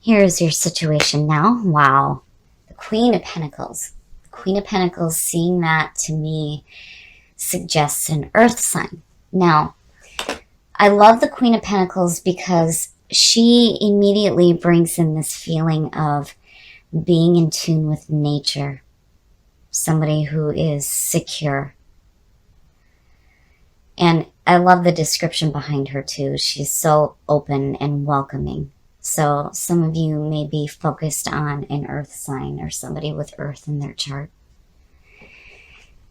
Here's your situation now. Wow. The Queen of Pentacles. The Queen of Pentacles, seeing that to me suggests an earth sign. Now, I love the Queen of Pentacles because she immediately brings in this feeling of being in tune with nature. Somebody who is secure. And I love the description behind her too. She's so open and welcoming. So some of you may be focused on an earth sign or somebody with earth in their chart.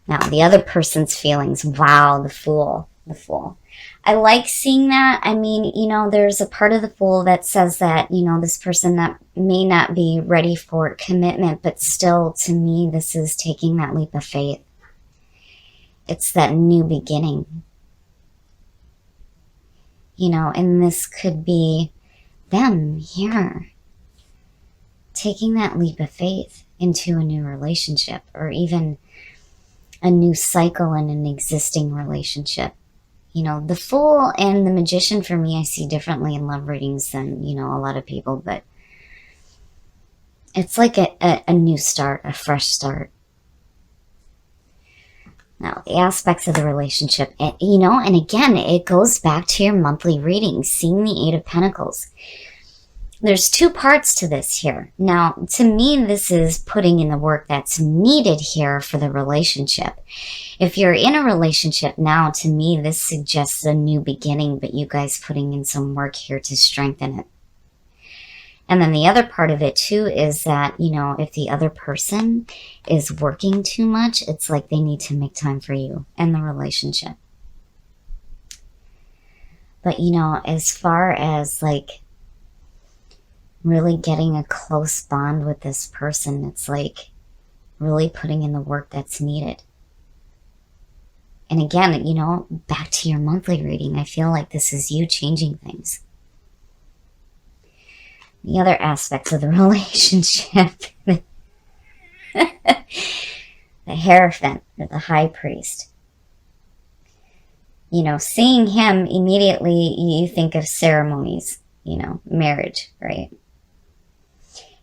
Now, the other person's feelings. Wow, the Fool. The Fool. I like seeing that. I mean, you know, there's a part of the Fool that says that, you know, this person that may not be ready for commitment, but still, to me, this is taking that leap of faith. It's that new beginning. You know, and this could be them here taking that leap of faith into a new relationship, or even a new cycle in an existing relationship. You know, the Fool and the Magician, for me, I see differently in love readings than, you know, a lot of people, but it's like a new start, a fresh start. Now, the aspects of the relationship, you know, and again, it goes back to your monthly reading, seeing the Eight of Pentacles. There's two parts to this here. Now, to me, this is putting in the work that's needed here for the relationship. If you're in a relationship now, to me, this suggests a new beginning, but you guys putting in some work here to strengthen it. And then the other part of it too is that, you know, if the other person is working too much, it's like they need to make time for you and the relationship. But, you know, as far as like really getting a close bond with this person, it's like really putting in the work that's needed. And again, you know, back to your monthly reading, I feel like this is you changing things. The other aspects of the relationship. The Hierophant, or the High Priest. You know, seeing him, immediately you think of ceremonies, you know, marriage, right?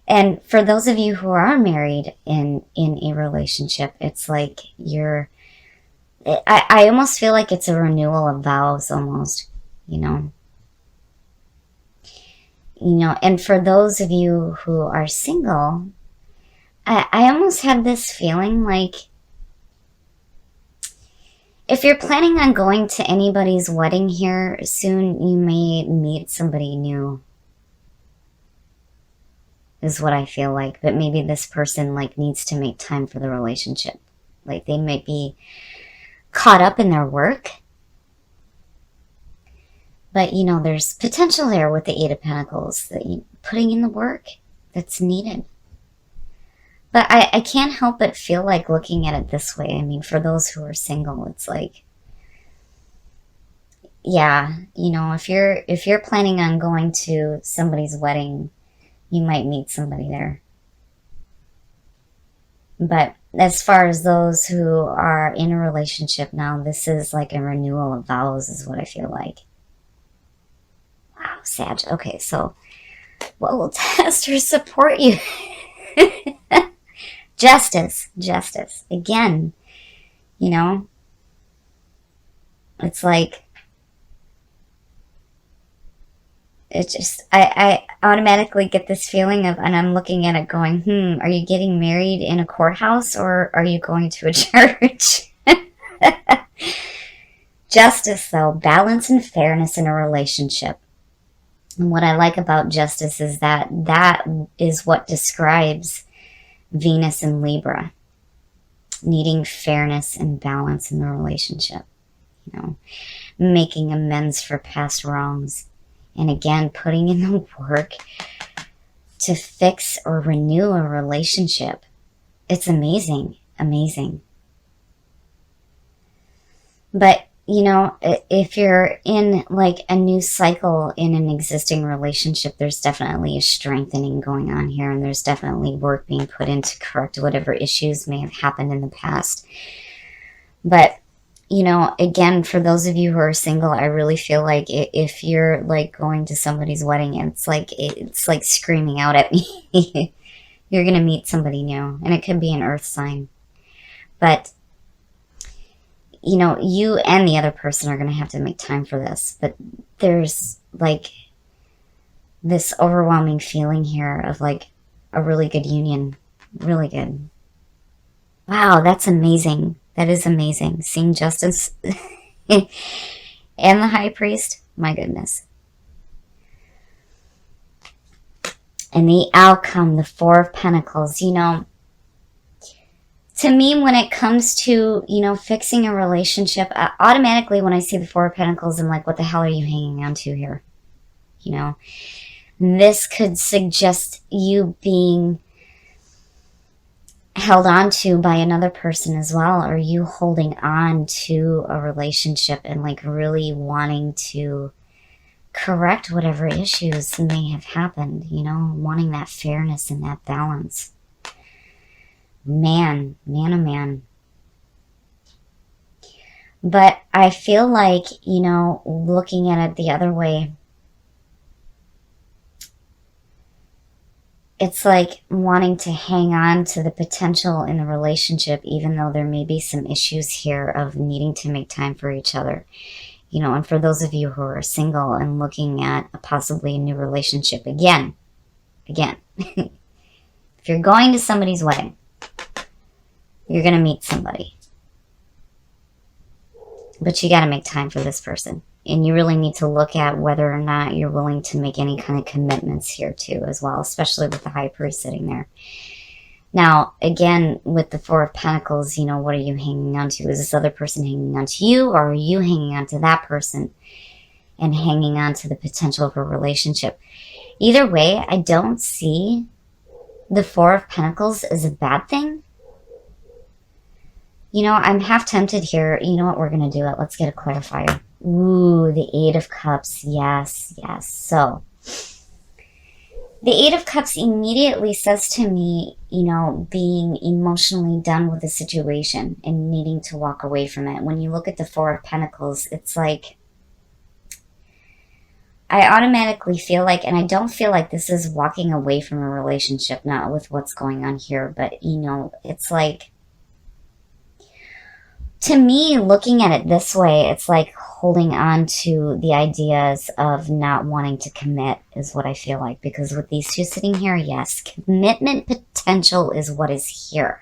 And for those of you who are married in a relationship, it's like I almost feel like it's a renewal of vows almost, you know. You know, and for those of you who are single, I almost have this feeling like if you're planning on going to anybody's wedding here soon, you may meet somebody new, is what I feel like. But maybe this person like needs to make time for the relationship. Like they might be caught up in their work. But, you know, there's potential there with the Eight of Pentacles, that you putting in the work that's needed. But I can't help but feel like looking at it this way. I mean, for those who are single, it's like, yeah, you know, if you're planning on going to somebody's wedding, you might meet somebody there. But as far as those who are in a relationship now, this is like a renewal of vows, is what I feel like. Wow, Sag. Okay, so what will test or support you? Justice. Justice. Again, you know, it's like, it's just, I automatically get this feeling of, and I'm looking at it going, are you getting married in a courthouse or are you going to a church? Justice, though, balance and fairness in a relationship. And what I like about justice is that is what describes Venus and Libra, needing fairness and balance in the relationship, you know, making amends for past wrongs, and again, putting in the work to fix or renew a relationship. It's amazing, amazing. But, you know, if you're in like a new cycle in an existing relationship, there's definitely a strengthening going on here, and there's definitely work being put in to correct whatever issues may have happened in the past. But you know, again, for those of you who are single, I really feel like if you're like going to somebody's wedding, it's like screaming out at me. You're going to meet somebody new, and it could be an earth sign. But, you know, you and the other person are going to have to make time for this. But there's like this overwhelming feeling here of like a really good union. Really good. Wow, that's amazing. That is amazing. Seeing justice and the high priest. My goodness. And the outcome, the Four of Pentacles, you know, to me, when it comes to, you know, fixing a relationship, automatically when I see the Four of Pentacles, I'm like, what the hell are you hanging on to here? You know, this could suggest you being held on to by another person as well, or you holding on to a relationship and like really wanting to correct whatever issues may have happened, you know, wanting that fairness and that balance. Man, oh man. But I feel like, you know, looking at it the other way, it's like wanting to hang on to the potential in the relationship, even though there may be some issues here of needing to make time for each other. You know, and for those of you who are single and looking at possibly a new relationship, again, if you're going to somebody's wedding, you're going to meet somebody. But you got to make time for this person. And you really need to look at whether or not you're willing to make any kind of commitments here too as well, especially with the high priest sitting there. Now, again, with the Four of Pentacles, you know, what are you hanging on to? Is this other person hanging on to you, or are you hanging on to that person and hanging on to the potential of a relationship? Either way, I don't see the Four of Pentacles as a bad thing. You know, I'm half tempted here. You know what? We're going to do it. Let's get a clarifier. Ooh, the Eight of Cups. Yes, yes. So, the Eight of Cups immediately says to me, you know, being emotionally done with the situation and needing to walk away from it. When you look at the Four of Pentacles, it's like, I automatically feel like, and I don't feel like this is walking away from a relationship, not with what's going on here, but, you know, it's like, to me, looking at it this way, it's like holding on to the ideas of not wanting to commit is what I feel like. Because with these two sitting here, yes, commitment potential is what is here.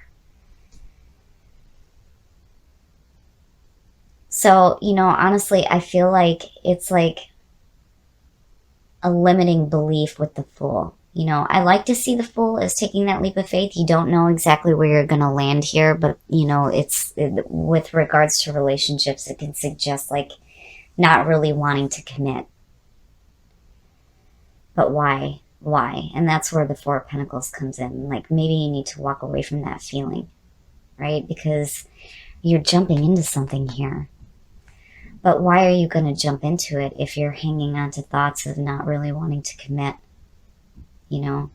So, you know, honestly, I feel like it's like a limiting belief with the Fool. You know, I like to see the Fool as taking that leap of faith. You don't know exactly where you're going to land here, but, you know, with regards to relationships, it can suggest, like, not really wanting to commit. But why? Why? And that's where the Four of Pentacles comes in. Like, maybe you need to walk away from that feeling, right? Because you're jumping into something here. But why are you going to jump into it if you're hanging on to thoughts of not really wanting to commit? You know,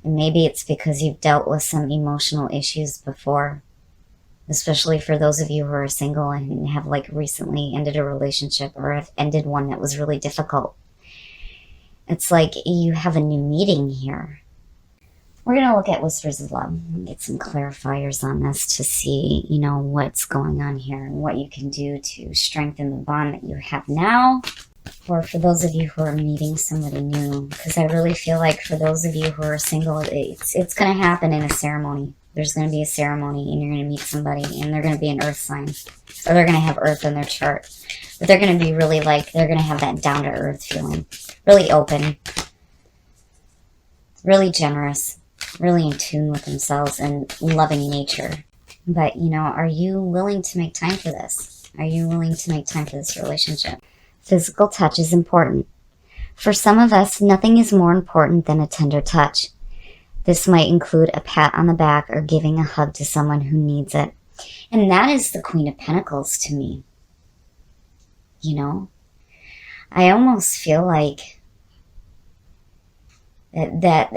and maybe it's because you've dealt with some emotional issues before, especially for those of you who are single and have like recently ended a relationship or have ended one that was really difficult. It's like you have a new meeting here. We're going to look at Whispers of Love and get some clarifiers on this to see, you know, what's going on here and what you can do to strengthen the bond that you have now. Or for those of you who are meeting somebody new, because I really feel like for those of you who are single, it's going to happen in a ceremony. There's going to be a ceremony and you're going to meet somebody and they're going to be an earth sign. Or they're going to have earth in their chart. But they're going to be really like, they're going to have that down to earth feeling. Really open. Really generous. Really in tune with themselves and loving nature. But, you know, are you willing to make time for this? Are you willing to make time for this relationship? Physical touch is important. For some of us, nothing is more important than a tender touch. This might include a pat on the back or giving a hug to someone who needs it. And that is the Queen of Pentacles to me. You know? I almost feel like that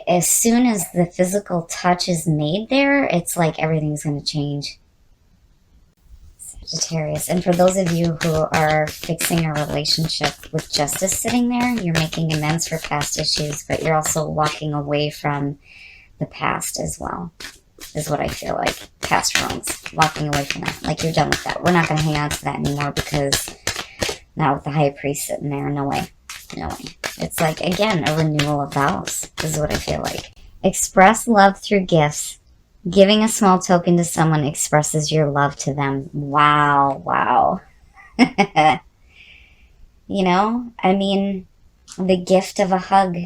as soon as the physical touch is made there, it's like everything's going to change. Sagittarius. And for those of you who are fixing a relationship with justice sitting there, you're making amends for past issues, but you're also walking away from the past as well, is what I feel like. Past wrongs. Walking away from that. Like, you're done with that. We're not going to hang on to that anymore, because not with the high priest sitting there. No way. No way. It's like, again, a renewal of vows, is what I feel like. Express love through gifts. Giving a small token to someone expresses your love to them. Wow, wow. You know, I mean, the gift of a hug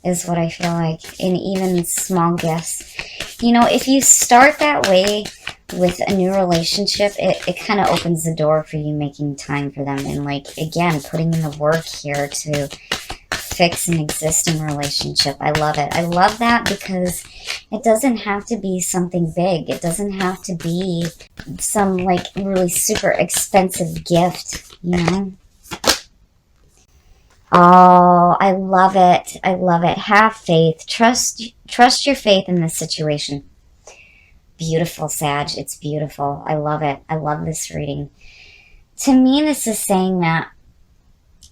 is what I feel like, in even small gifts. You know, if you start that way with a new relationship, it kind of opens the door for you making time for them. And, like, again, putting in the work here to fix an existing relationship. I love it. I love that, because it doesn't have to be something big. It doesn't have to be some, like, really super expensive gift, you know? Oh, I love it. I love it. Have faith. Trust your faith in this situation. Beautiful, Sag. It's beautiful. I love it. I love this reading. To me, this is saying that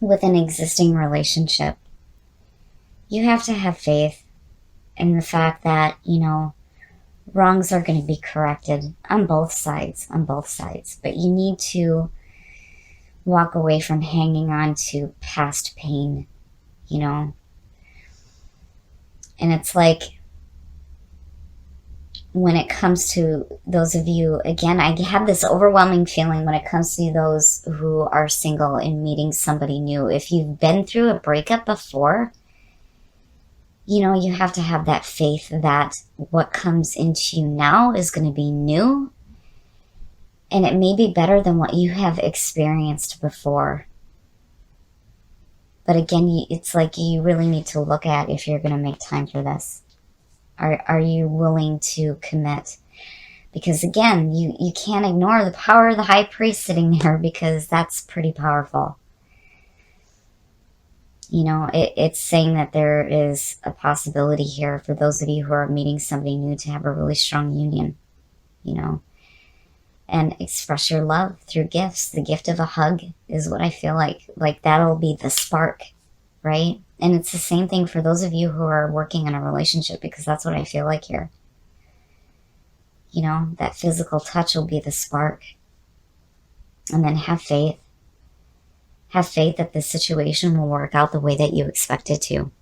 with an existing relationship, you have to have faith in the fact that, you know, wrongs are going to be corrected on both sides, But you need to walk away from hanging on to past pain, you know? And it's like, when it comes to those of you, again, I have this overwhelming feeling when it comes to those who are single and meeting somebody new. If you've been through a breakup before, you know, you have to have that faith that what comes into you now is going to be new, and it may be better than what you have experienced before. But again, it's like you really need to look at if you're going to make time for this. Are you willing to commit? Because again, you can't ignore the power of the high priest sitting there, because that's pretty powerful. You know, it's saying that there is a possibility here for those of you who are meeting somebody new to have a really strong union, you know, and express your love through gifts. The gift of a hug is what I feel like. Like, that'll be the spark, right? And it's the same thing for those of you who are working in a relationship, because that's what I feel like here. You know, that physical touch will be the spark. And then have faith. Have faith that this situation will work out the way that you expect it to.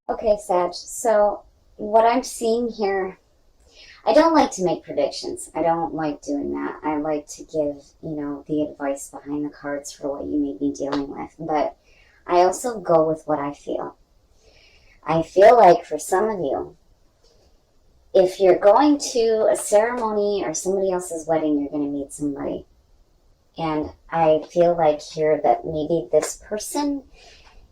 Okay, Sag, so what I'm seeing here, I don't like to make predictions. I don't like doing that. I like to give, you know, the advice behind the cards for what you may be dealing with. But I also go with what I feel. I feel like for some of you, if you're going to a ceremony or somebody else's wedding, you're going to meet somebody. And I feel like here that maybe this person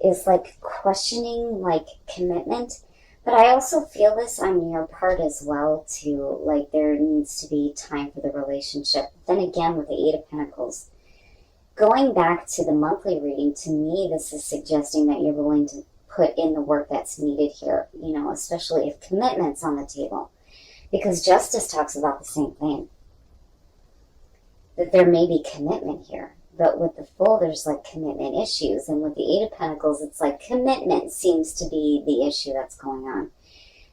is like questioning like commitment. But I also feel this on your part as well too. Like, there needs to be time for the relationship. Then again, with the Eight of Pentacles, going back to the monthly reading, to me, this is suggesting that you're willing to put in the work that's needed here, you know, especially if commitment's on the table. Because justice talks about the same thing. That there may be commitment here. But with the Fool, there's like commitment issues. And with the Eight of Pentacles, it's like commitment seems to be the issue that's going on.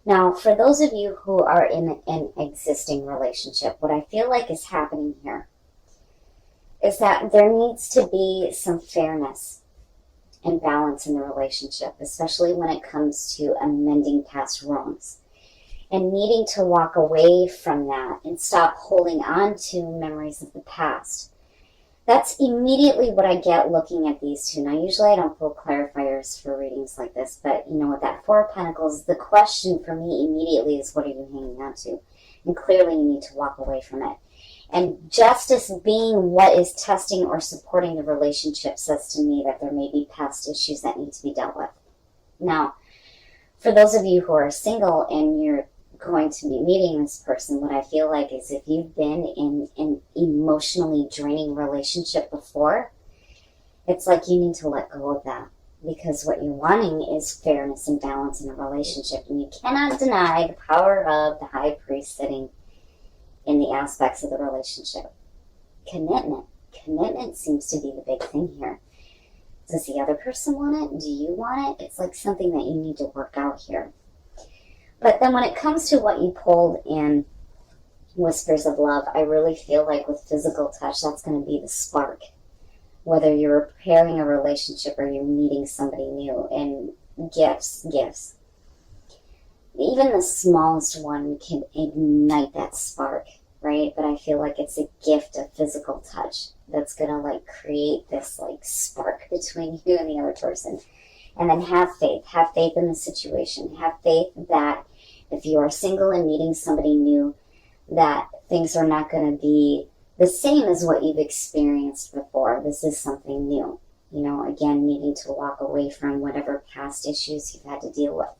Now, for those of you who are in an existing relationship, what I feel like is happening here is that there needs to be some fairness and balance in the relationship, especially when it comes to amending past wrongs. And needing to walk away from that and stop holding on to memories of the past. That's immediately what I get looking at these two. Now, usually I don't pull clarifiers for readings like this, but, you know, with that Four of Pentacles, the question for me immediately is, what are you hanging on to? And clearly you need to walk away from it. And justice being what is testing or supporting the relationship says to me that there may be past issues that need to be dealt with. Now, for those of you who are single and you're going to be meeting this person, what I feel like is if you've been in an emotionally draining relationship before, it's like you need to let go of that, because what you're wanting is fairness and balance in a relationship, and you cannot deny the power of the high priest sitting in the aspects of the relationship. Commitment. Commitment seems to be the big thing here. Does the other person want it? Do you want it? It's like something that you need to work out here. But then when it comes to what you pulled in Whispers of Love, I really feel like with physical touch, that's going to be the spark. Whether you're repairing a relationship or you're meeting somebody new. And gifts. Even the smallest one can ignite that spark, right? But I feel like it's a gift of physical touch that's going to like create this like spark between you and the other person. And then have faith in the situation. Have faith that if you are single and meeting somebody new, that things are not going to be the same as what you've experienced before. This is something new. You know, again, needing to walk away from whatever past issues you've had to deal with.